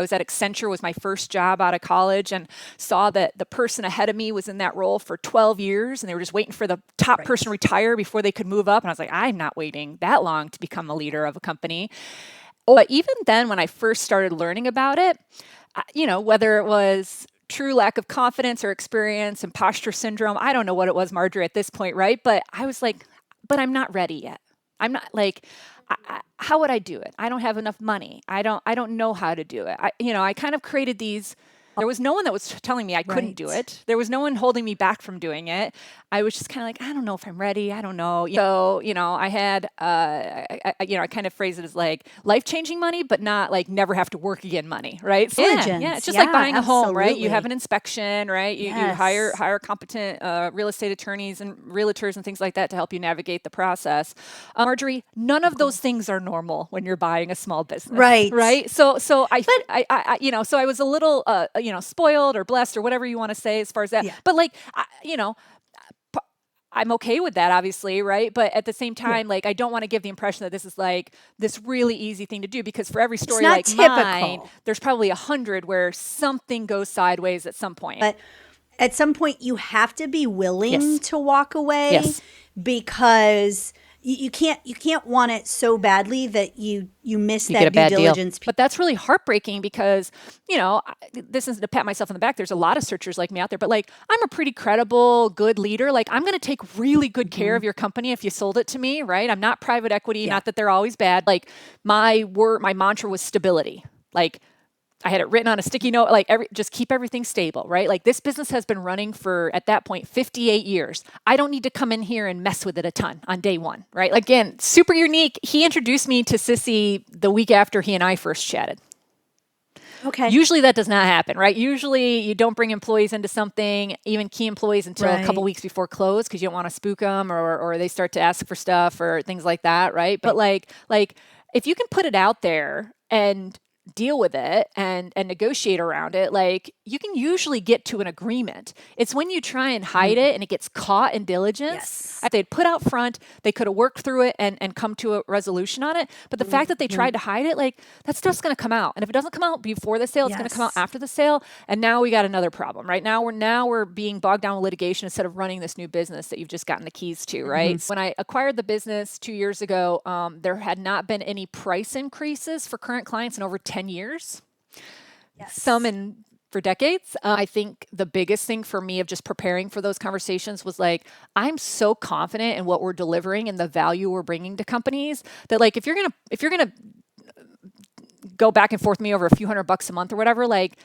I was at Accenture, was my first job out of college, and saw that the person ahead of me was in that role for 12 years and they were just waiting for the top person to retire before they could move up. And I was like, I'm not waiting that long to become a leader of a company. But even then, when I first started learning about it, whether it was true lack of confidence or experience, imposter syndrome, I don't know what it was, Marjorie, at this point, right? But I was like, but I'm not ready yet. I'm not like, how would I do it? I don't have enough money. I don't know how to do it. I kind of created these. There was no one that was telling me I couldn't do it. There was no one holding me back from doing it. I was just kind of like, I don't know if I'm ready. I don't know. So, I had, I kind of phrase it as like life-changing money, but not like never have to work again money, right? So, yeah, it's just like buying a home, right? You have an inspection, right? You hire competent real estate attorneys and realtors and things like that to help you navigate the process. Marjorie, none of those things are normal when you're buying a small business, right? So I was a little, spoiled or blessed or whatever you want to say as far as that. Yeah. But I'm okay with that, obviously, right? But at the same time, like, I don't want to give the impression that this is like this really easy thing to do, because for every story like mine, there's probably 100 where something goes sideways at some point. But at some point, you have to be willing to walk away, because you can't want it so badly that you miss that due diligence. But that's really heartbreaking because, this isn't to pat myself on the back. There's a lot of searchers like me out there, but like, I'm a pretty credible, good leader. Like, I'm going to take really good care of your company if you sold it to me, right? I'm not private equity, not that they're always bad. Like, my mantra was stability. Like, I had it written on a sticky note, like just keep everything stable, right? Like, this business has been running for, at that point, 58 years. I don't need to come in here and mess with it a ton on day one, right? Again, super unique. He introduced me to Sissy the week after he and I first chatted. Okay. Usually that does not happen, right? Usually you don't bring employees into something, even key employees, until a couple weeks before close, because you don't want to spook them or they start to ask for stuff or things like that, right? But like if you can put it out there and deal with it and negotiate around it, like, you can usually get to an agreement. It's when you try and hide it and it gets caught in diligence. If they'd put out front, they could have worked through it and come to a resolution on it. But the fact that they tried to hide it, like, that stuff's going to come out. And if it doesn't come out before the sale, it's going to come out after the sale. And now we got another problem, right? Now we're being bogged down with litigation instead of running this new business that you've just gotten the keys to, right? So when I acquired the business 2 years ago, there had not been any price increases for current clients in over 10 years. Some for decades. I think the biggest thing for me of just preparing for those conversations was like, I'm so confident in what we're delivering and the value we're bringing to companies that, like, if you're gonna go back and forth with me over a few $100 a month or whatever, like,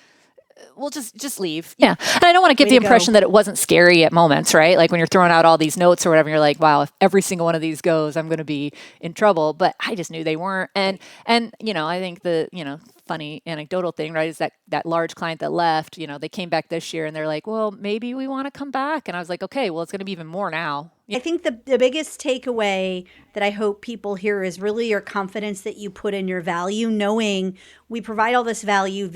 we'll just leave. Yeah. And I don't want to give the impression that it wasn't scary at moments, right? Like, when you're throwing out all these notes or whatever, you're like, wow, if every single one of these goes, I'm going to be in trouble. But I just knew they weren't. And I think the, funny anecdotal thing, right, is that large client that left, they came back this year and they're like, well, maybe we want to come back. And I was like, okay, well, it's going to be even more now. I think the biggest takeaway that I hope people hear is really your confidence that you put in your value, knowing we provide all this value.